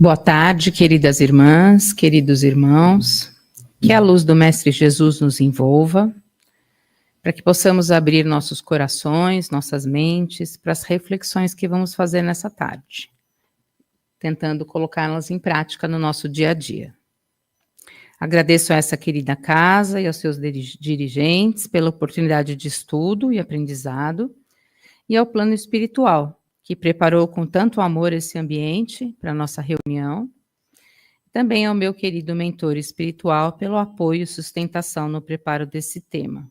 Boa tarde, queridas irmãs, queridos irmãos. Que a luz do Mestre Jesus nos envolva, para que possamos abrir nossos corações, nossas mentes, para as reflexões que vamos fazer nessa tarde, tentando colocá-las em prática no nosso dia a dia. Agradeço a essa querida casa e aos seus dirigentes pela oportunidade de estudo e aprendizado, e ao plano espiritual, que preparou com tanto amor esse ambiente para a nossa reunião. Também ao meu querido mentor espiritual pelo apoio e sustentação no preparo desse tema.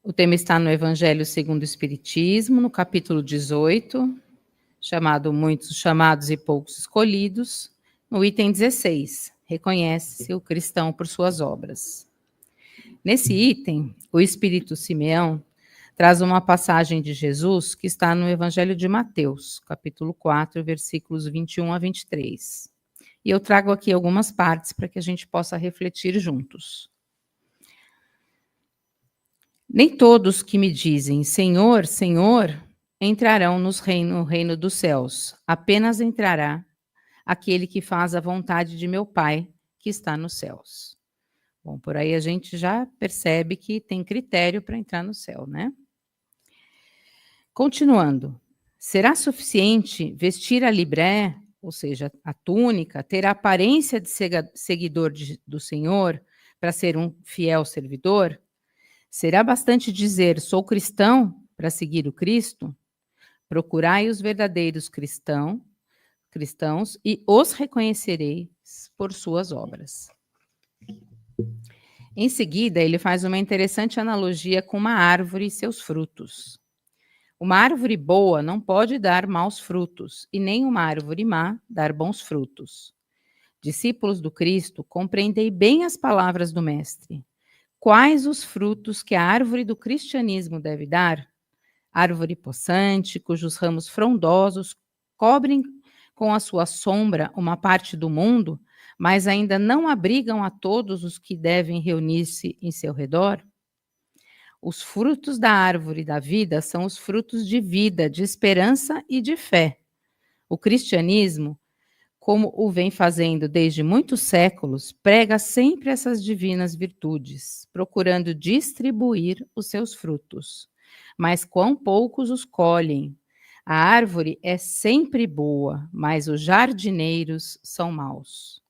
O tema está no Evangelho segundo o Espiritismo, no capítulo 18, chamado Muitos Chamados e Poucos Escolhidos, no item 16, reconhece-se o cristão por suas obras. Nesse item, o Espírito Simeão traz uma passagem de Jesus que está no Evangelho de Mateus, capítulo 4, versículos 21 a 23. E eu trago aqui algumas partes para que a gente possa refletir juntos. Nem todos que me dizem Senhor, Senhor, entrarão no reino dos céus. Apenas entrará aquele que faz a vontade de meu Pai, que está nos céus. Bom, por aí a gente já percebe que tem critério para entrar no céu, né? Continuando. Será suficiente vestir a libré, ou seja, a túnica, ter a aparência de seguidor do Senhor para ser um fiel servidor? Será bastante dizer, sou cristão, para seguir o Cristo? Procurai os verdadeiros cristãos e os reconhecereis por suas obras. Em seguida, ele faz uma interessante analogia com uma árvore e seus frutos. Uma árvore boa não pode dar maus frutos, e nem uma árvore má dar bons frutos. Discípulos do Cristo, compreendei bem as palavras do Mestre. Quais os frutos que a árvore do cristianismo deve dar? Árvore possante, cujos ramos frondosos cobrem com a sua sombra uma parte do mundo, mas ainda não abrigam a todos os que devem reunir-se em seu redor? Os frutos da árvore da vida são os frutos de vida, de esperança e de fé. O cristianismo, como o vem fazendo desde muitos séculos, prega sempre essas divinas virtudes, procurando distribuir os seus frutos. Mas quão poucos os colhem. A árvore é sempre boa, mas os jardineiros são maus.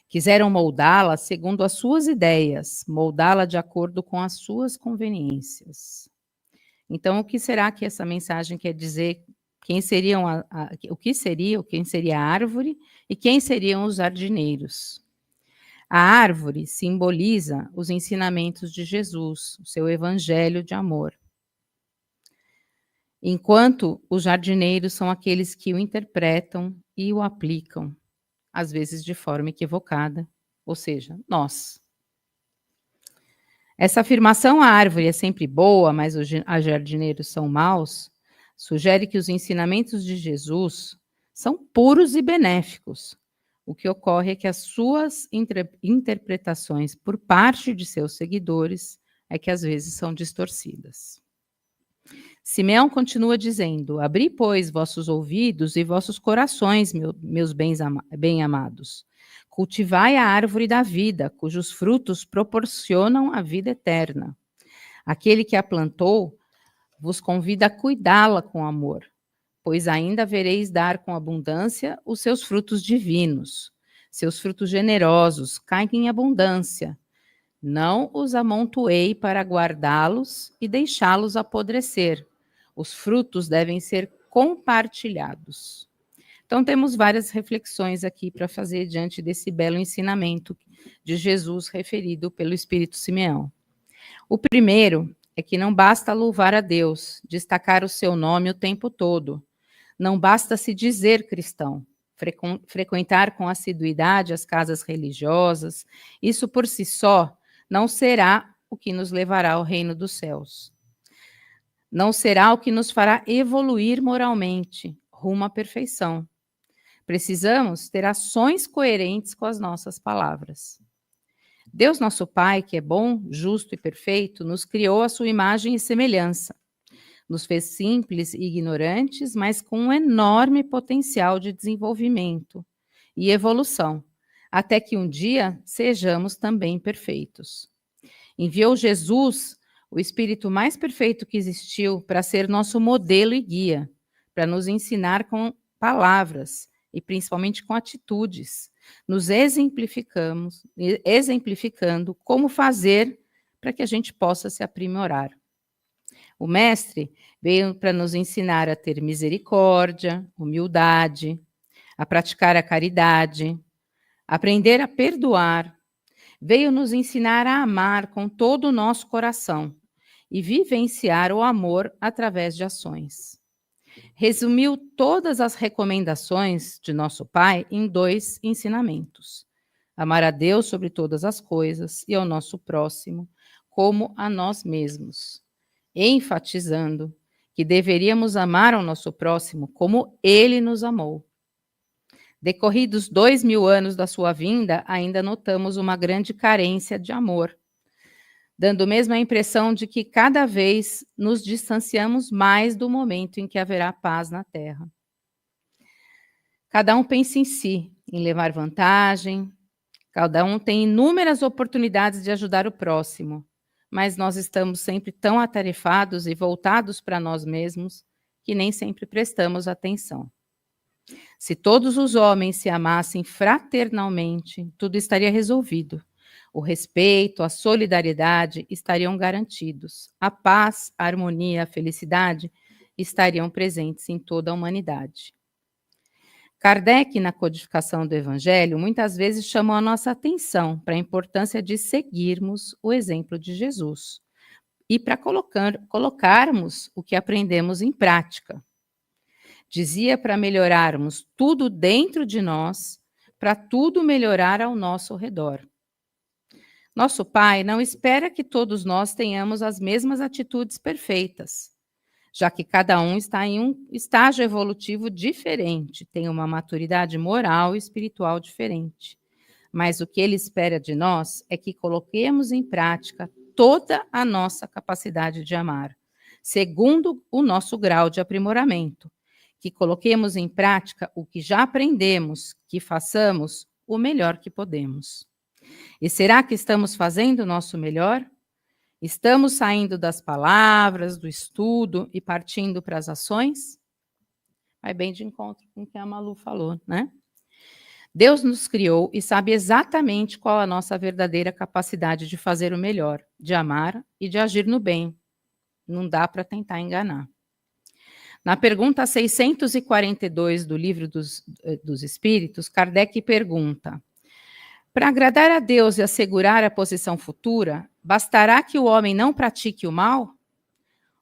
Quiseram moldá-la segundo as suas ideias, moldá-la de acordo com as suas conveniências. Então, o que será que essa mensagem quer dizer? Quem seria a árvore e quem seriam os jardineiros? A árvore simboliza os ensinamentos de Jesus, o seu evangelho de amor. Enquanto os jardineiros são aqueles que o interpretam e o aplicam, às vezes de forma equivocada, ou seja, nós. Essa afirmação, a árvore é sempre boa, mas os jardineiros são maus, sugere que os ensinamentos de Jesus são puros e benéficos. O que ocorre é que as suas interpretações por parte de seus seguidores é que às vezes são distorcidas. Simeão continua dizendo, abri, pois, vossos ouvidos e vossos corações, meus bem-amados. Cultivai a árvore da vida, cujos frutos proporcionam a vida eterna. Aquele que a plantou vos convida a cuidá-la com amor, pois ainda vereis dar com abundância os seus frutos divinos. Seus frutos generosos caem em abundância. Não os amontoei para guardá-los e deixá-los apodrecer. Os frutos devem ser compartilhados. Então, temos várias reflexões aqui para fazer diante desse belo ensinamento de Jesus referido pelo Espírito Simeão. O primeiro é que não basta louvar a Deus, destacar o seu nome o tempo todo. Não basta se dizer cristão, frequentar com assiduidade as casas religiosas. Isso por si só não será o que nos levará ao reino dos céus. Não será o que nos fará evoluir moralmente, rumo à perfeição. Precisamos ter ações coerentes com as nossas palavras. Deus, nosso Pai, que é bom, justo e perfeito, nos criou à sua imagem e semelhança. Nos fez simples e ignorantes, mas com um enorme potencial de desenvolvimento e evolução, até que um dia sejamos também perfeitos. Enviou Jesus, o Espírito mais perfeito que existiu, para ser nosso modelo e guia, para nos ensinar com palavras e principalmente com atitudes, nos exemplificando como fazer para que a gente possa se aprimorar. O Mestre veio para nos ensinar a ter misericórdia, humildade, a praticar a caridade, aprender a perdoar. Veio nos ensinar a amar com todo o nosso coração e vivenciar o amor através de ações. Resumiu todas as recomendações de nosso Pai em 2 ensinamentos: amar a Deus sobre todas as coisas e ao nosso próximo como a nós mesmos, enfatizando que deveríamos amar ao nosso próximo como ele nos amou. Decorridos 2000 anos da sua vinda, ainda notamos uma grande carência de amor, dando mesmo a impressão de que cada vez nos distanciamos mais do momento em que haverá paz na Terra. Cada um pensa em si, em levar vantagem, cada um tem inúmeras oportunidades de ajudar o próximo, mas nós estamos sempre tão atarefados e voltados para nós mesmos que nem sempre prestamos atenção. Se todos os homens se amassem fraternalmente, tudo estaria resolvido. O respeito, a solidariedade estariam garantidos. A paz, a harmonia, a felicidade estariam presentes em toda a humanidade. Kardec, na codificação do Evangelho, muitas vezes chamou a nossa atenção para a importância de seguirmos o exemplo de Jesus e para colocarmos o que aprendemos em prática. Dizia para melhorarmos tudo dentro de nós, para tudo melhorar ao nosso redor. Nosso Pai não espera que todos nós tenhamos as mesmas atitudes perfeitas, já que cada um está em um estágio evolutivo diferente, tem uma maturidade moral e espiritual diferente. Mas o que Ele espera de nós é que coloquemos em prática toda a nossa capacidade de amar, segundo o nosso grau de aprimoramento, que coloquemos em prática o que já aprendemos, que façamos o melhor que podemos. E será que estamos fazendo o nosso melhor? Estamos saindo das palavras, do estudo e partindo para as ações? Vai bem de encontro com o que a Malu falou, né? Deus nos criou e sabe exatamente qual a nossa verdadeira capacidade de fazer o melhor, de amar e de agir no bem. Não dá para tentar enganar. Na pergunta 642 do Livro dos Espíritos, Kardec pergunta: para agradar a Deus e assegurar a posição futura, bastará que o homem não pratique o mal?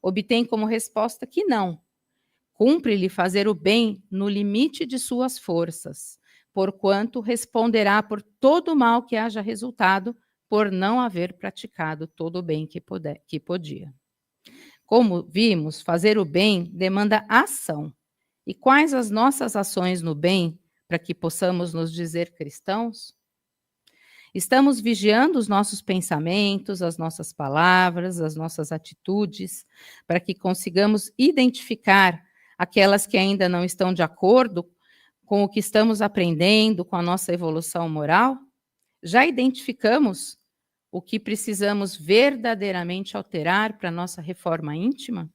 Obtém como resposta que não. Cumpre-lhe fazer o bem no limite de suas forças, porquanto responderá por todo o mal que haja resultado por não haver praticado todo o bem que podia. Como vimos, fazer o bem demanda ação. E quais as nossas ações no bem para que possamos nos dizer cristãos? Estamos vigiando os nossos pensamentos, as nossas palavras, as nossas atitudes, para que consigamos identificar aquelas que ainda não estão de acordo com o que estamos aprendendo, com a nossa evolução moral? Já identificamos o que precisamos verdadeiramente alterar para a nossa reforma íntima?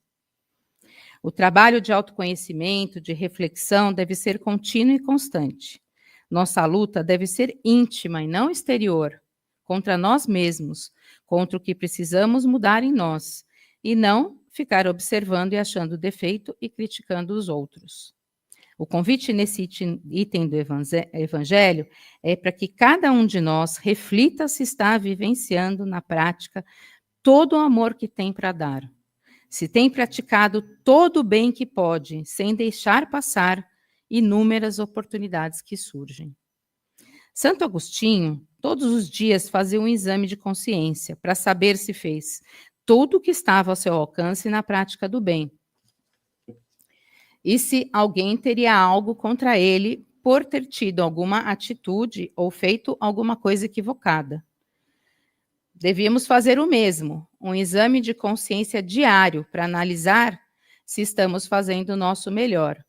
O trabalho de autoconhecimento, de reflexão, deve ser contínuo e constante. Nossa luta deve ser íntima e não exterior, contra nós mesmos, contra o que precisamos mudar em nós, e não ficar observando e achando defeito e criticando os outros. O convite nesse item do Evangelho é para que cada um de nós reflita se está vivenciando na prática todo o amor que tem para dar, se tem praticado todo o bem que pode, sem deixar passar inúmeras oportunidades que surgem. Santo Agostinho, todos os dias, fazia um exame de consciência para saber se fez tudo o que estava ao seu alcance na prática do bem, e se alguém teria algo contra ele por ter tido alguma atitude ou feito alguma coisa equivocada. Devíamos fazer o mesmo, um exame de consciência diário para analisar se estamos fazendo o nosso melhor.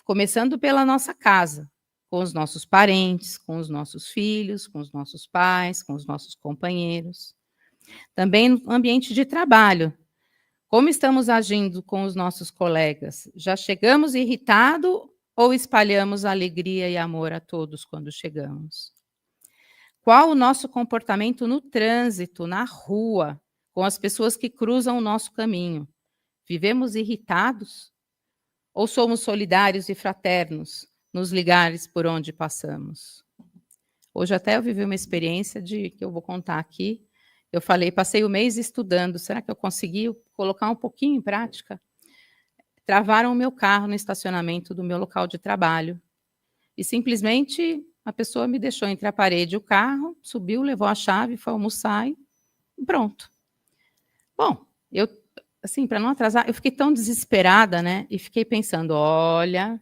Começando pela nossa casa, com os nossos parentes, com os nossos filhos, com os nossos pais, com os nossos companheiros. Também no ambiente de trabalho. Como estamos agindo com os nossos colegas? Já chegamos irritados ou espalhamos alegria e amor a todos quando chegamos? Qual o nosso comportamento no trânsito, na rua, com as pessoas que cruzam o nosso caminho? Vivemos irritados? Ou somos solidários e fraternos nos lugares por onde passamos? Hoje até eu vivi uma experiência que eu vou contar aqui. Eu passei o mês estudando, será que eu consegui colocar um pouquinho em prática? Travaram o meu carro no estacionamento do meu local de trabalho. E simplesmente a pessoa me deixou entre a parede e o carro, subiu, levou a chave, foi almoçar e pronto. Bom, assim, para não atrasar, eu fiquei tão desesperada, né? E fiquei pensando, olha,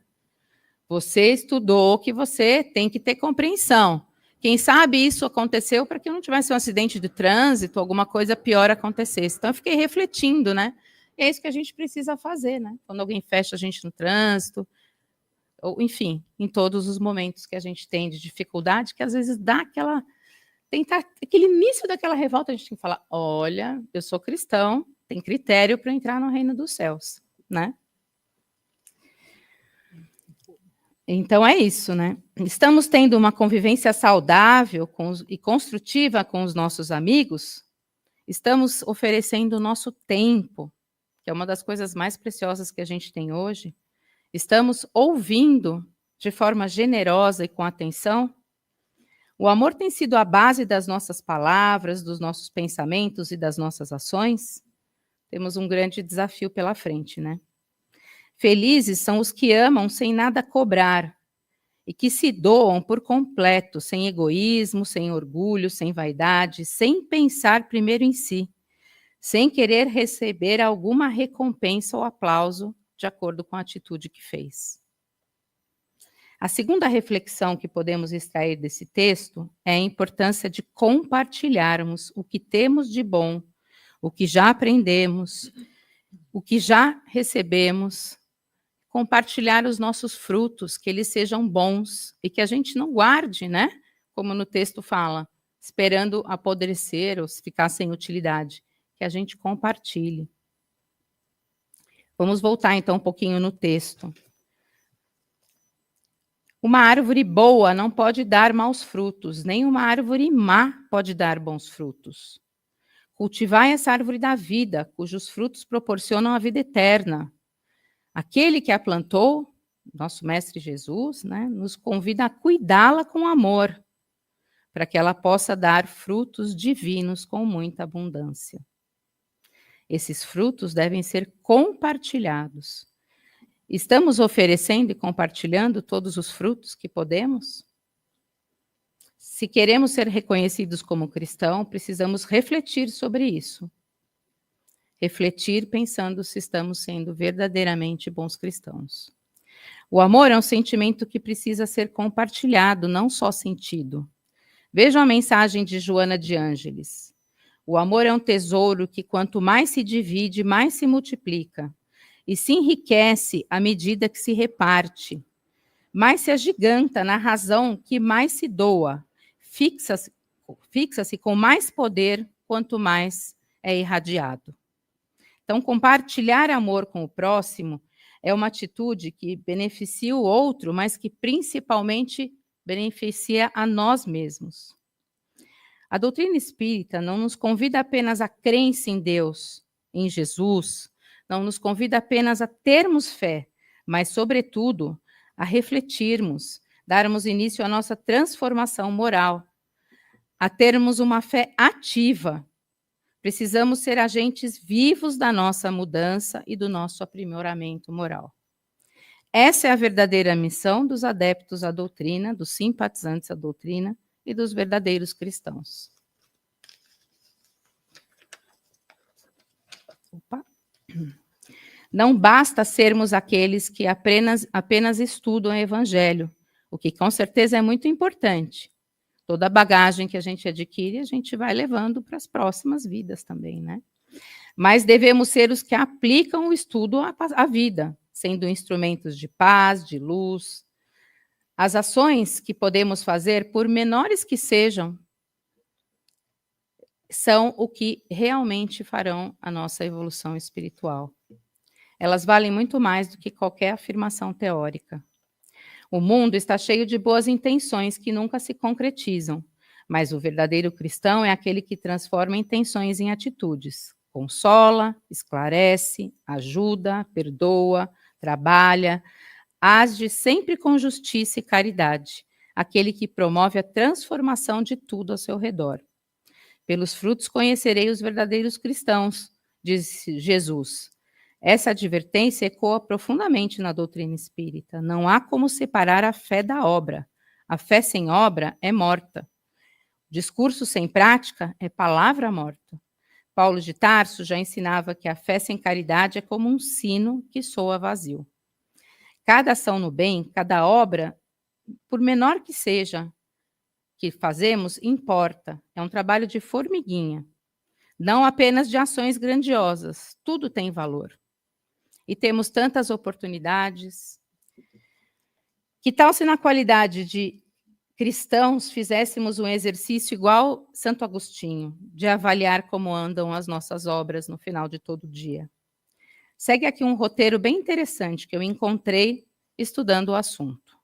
você estudou que você tem que ter compreensão. Quem sabe isso aconteceu para que eu não tivesse um acidente de trânsito, alguma coisa pior acontecesse. Então, eu fiquei refletindo, né? E é isso que a gente precisa fazer, né? Quando alguém fecha a gente no trânsito, ou, enfim, em todos os momentos que a gente tem de dificuldade, que às vezes dá aquele início daquela revolta, a gente tem que falar, olha, eu sou cristão, tem critério para entrar no reino dos céus, né? Então é isso, né? Estamos tendo uma convivência saudável e construtiva com os nossos amigos? Estamos oferecendo o nosso tempo, que é uma das coisas mais preciosas que a gente tem hoje? Estamos ouvindo de forma generosa e com atenção? O amor tem sido a base das nossas palavras, dos nossos pensamentos e das nossas ações? Temos um grande desafio pela frente, né? Felizes são os que amam sem nada cobrar e que se doam por completo, sem egoísmo, sem orgulho, sem vaidade, sem pensar primeiro em si, sem querer receber alguma recompensa ou aplauso de acordo com a atitude que fez. A segunda reflexão que podemos extrair desse texto é a importância de compartilharmos o que temos de bom, o que já aprendemos, o que já recebemos, compartilhar os nossos frutos, que eles sejam bons e que a gente não guarde, né? Como no texto fala, esperando apodrecer ou ficar sem utilidade, que a gente compartilhe. Vamos voltar então um pouquinho no texto. Uma árvore boa não pode dar maus frutos, nem uma árvore má pode dar bons frutos. Cultivai essa árvore da vida, cujos frutos proporcionam a vida eterna. Aquele que a plantou, nosso Mestre Jesus, né, nos convida a cuidá-la com amor, para que ela possa dar frutos divinos com muita abundância. Esses frutos devem ser compartilhados. Estamos oferecendo e compartilhando todos os frutos que podemos? Se queremos ser reconhecidos como cristãos, precisamos refletir sobre isso. Refletir pensando se estamos sendo verdadeiramente bons cristãos. O amor é um sentimento que precisa ser compartilhado, não só sentido. Vejam a mensagem de Joana de Ângeles. O amor é um tesouro que, quanto mais se divide, mais se multiplica. E se enriquece à medida que se reparte. Mais se agiganta na razão que mais se doa. Fixa-se com mais poder quanto mais é irradiado. Então, compartilhar amor com o próximo é uma atitude que beneficia o outro, mas que principalmente beneficia a nós mesmos. A doutrina espírita não nos convida apenas à crença em Deus, em Jesus, não nos convida apenas a termos fé, mas, sobretudo, a refletirmos, darmos início à nossa transformação moral, a termos uma fé ativa. Precisamos ser agentes vivos da nossa mudança e do nosso aprimoramento moral. Essa é a verdadeira missão dos adeptos à doutrina, dos simpatizantes à doutrina e dos verdadeiros cristãos. Não basta sermos aqueles que apenas estudam o Evangelho, o que com certeza é muito importante. Toda a bagagem que a gente adquire, a gente vai levando para as próximas vidas também, né? mas devemos ser os que aplicam o estudo à vida, sendo instrumentos de paz, de luz. As ações que podemos fazer, por menores que sejam, são o que realmente farão a nossa evolução espiritual. Elas valem muito mais do que qualquer afirmação teórica. O mundo está cheio de boas intenções que nunca se concretizam, mas o verdadeiro cristão é aquele que transforma intenções em atitudes. Consola, esclarece, ajuda, perdoa, trabalha, age sempre com justiça e caridade, aquele que promove a transformação de tudo ao seu redor. Pelos frutos conhecerei os verdadeiros cristãos, diz Jesus. Essa advertência ecoa profundamente na doutrina espírita. Não há como separar a fé da obra. A fé sem obra é morta. Discurso sem prática é palavra morta. Paulo de Tarso já ensinava que a fé sem caridade é como um sino que soa vazio. Cada ação no bem, cada obra, por menor que seja, que fazemos, importa. É um trabalho de formiguinha. Não apenas de ações grandiosas. Tudo tem valor. E temos tantas oportunidades. Que tal se na qualidade de cristãos fizéssemos um exercício igual Santo Agostinho, de avaliar como andam as nossas obras no final de todo dia? Segue aqui um roteiro bem interessante que eu encontrei estudando o assunto.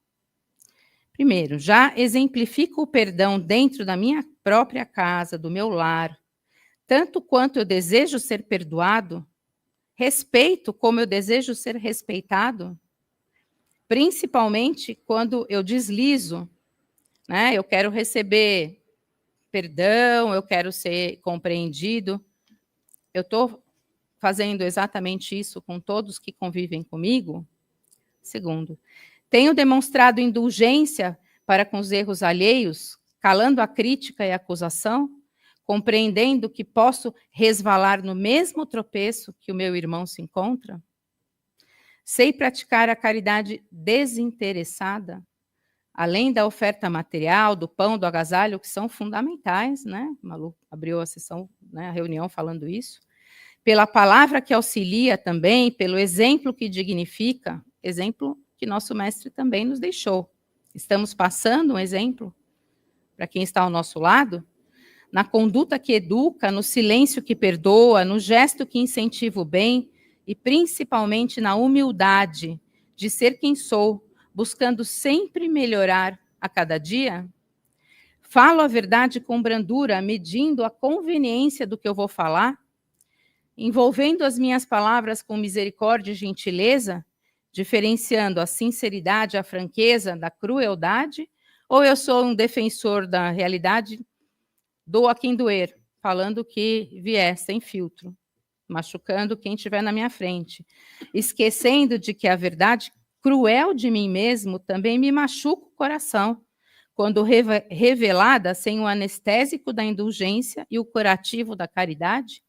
Primeiro, já exemplifico o perdão dentro da minha própria casa, do meu lar, tanto quanto eu desejo ser perdoado, respeito como eu desejo ser respeitado, principalmente quando eu deslizo, né? Eu quero receber perdão, eu quero ser compreendido. Eu estou fazendo exatamente isso com todos que convivem comigo? Segundo, tenho demonstrado indulgência para com os erros alheios, calando a crítica e a acusação, compreendendo que posso resvalar no mesmo tropeço que o meu irmão se encontra? Sei praticar a caridade desinteressada, além da oferta material, do pão, do agasalho, que são fundamentais, né? Malu abriu a sessão, né, a reunião falando isso. Pela palavra que auxilia também, pelo exemplo que dignifica, exemplo que nosso mestre também nos deixou. Estamos passando um exemplo para quem está ao nosso lado? Na conduta que educa, no silêncio que perdoa, no gesto que incentiva o bem e principalmente na humildade de ser quem sou, buscando sempre melhorar a cada dia? Falo a verdade com brandura, medindo a conveniência do que eu vou falar, envolvendo as minhas palavras com misericórdia e gentileza, diferenciando a sinceridade, a franqueza da crueldade, ou eu sou um defensor da realidade, dou a quem doer, falando o que vier, sem filtro, machucando quem estiver na minha frente, esquecendo de que a verdade cruel de mim mesmo também me machuca o coração, quando revelada sem o anestésico da indulgência e o curativo da caridade?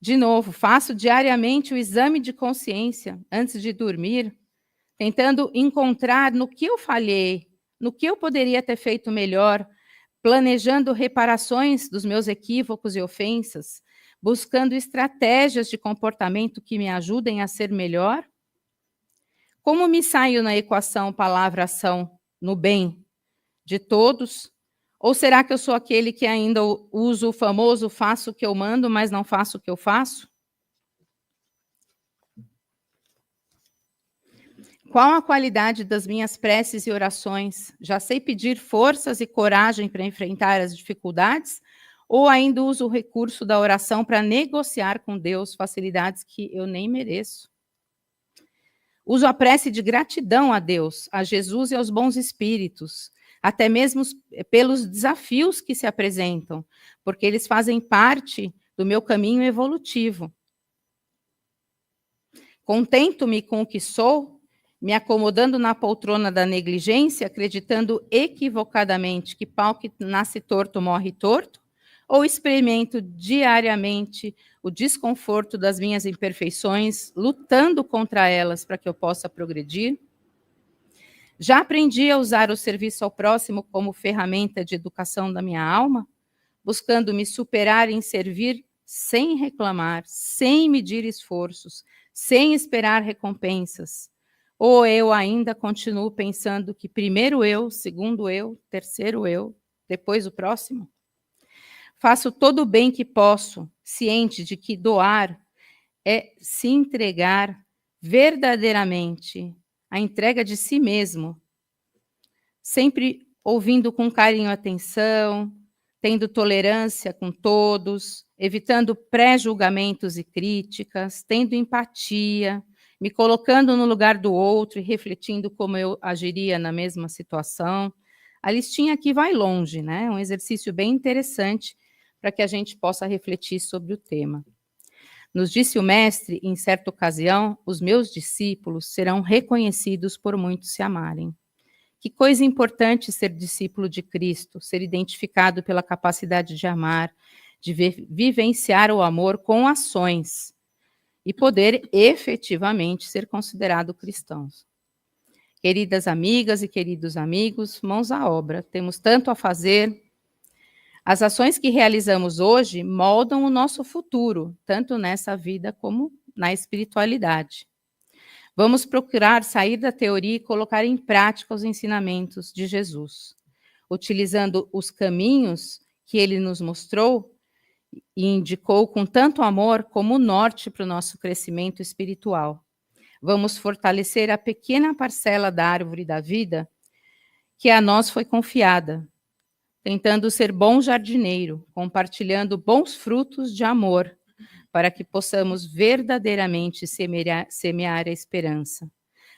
De novo, faço diariamente o exame de consciência antes de dormir, tentando encontrar no que eu falhei, no que eu poderia ter feito melhor, planejando reparações dos meus equívocos e ofensas, buscando estratégias de comportamento que me ajudem a ser melhor? Como me saio na equação palavra-ação no bem de todos? Ou será que eu sou aquele que ainda uso o famoso faço o que eu mando, mas não faço o que eu faço? Qual a qualidade das minhas preces e orações? Já sei pedir forças e coragem para enfrentar as dificuldades? Ou ainda uso o recurso da oração para negociar com Deus facilidades que eu nem mereço? Uso a prece de gratidão a Deus, a Jesus e aos bons espíritos, até mesmo pelos desafios que se apresentam, porque eles fazem parte do meu caminho evolutivo. Contento-me com o que sou, me acomodando na poltrona da negligência, acreditando equivocadamente que pau que nasce torto morre torto, ou experimento diariamente o desconforto das minhas imperfeições, lutando contra elas para que eu possa progredir? Já aprendi a usar o serviço ao próximo como ferramenta de educação da minha alma, buscando me superar em servir sem reclamar, sem medir esforços, sem esperar recompensas? Ou eu ainda continuo pensando que primeiro eu, segundo eu, terceiro eu, depois o próximo? Faço todo o bem que posso, ciente de que doar é se entregar verdadeiramente, a entrega de si mesmo, sempre ouvindo com carinho e atenção, tendo tolerância com todos, evitando pré-julgamentos e críticas, tendo empatia, me colocando no lugar do outro e refletindo como eu agiria na mesma situação. A listinha aqui vai longe, né? Um exercício bem interessante para que a gente possa refletir sobre o tema. Nos disse o mestre, em certa ocasião, os meus discípulos serão reconhecidos por muitos se amarem. Que coisa importante ser discípulo de Cristo, ser identificado pela capacidade de amar, de vivenciar o amor com ações e poder efetivamente ser considerado cristãos. Queridas amigas e queridos amigos, mãos à obra, temos tanto a fazer. As ações que realizamos hoje moldam o nosso futuro, tanto nessa vida como na espiritualidade. Vamos procurar sair da teoria e colocar em prática os ensinamentos de Jesus, utilizando os caminhos que ele nos mostrou e indicou com tanto amor como norte para o nosso crescimento espiritual. Vamos fortalecer a pequena parcela da árvore da vida que a nós foi confiada, tentando ser bom jardineiro, compartilhando bons frutos de amor, para que possamos verdadeiramente semear a esperança.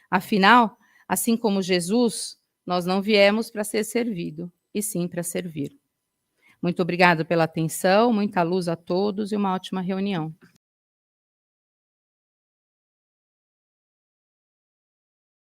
Afinal, assim como Jesus, nós não viemos para ser servido, e sim para servir. Muito obrigada pela atenção, muita luz a todos e uma ótima reunião.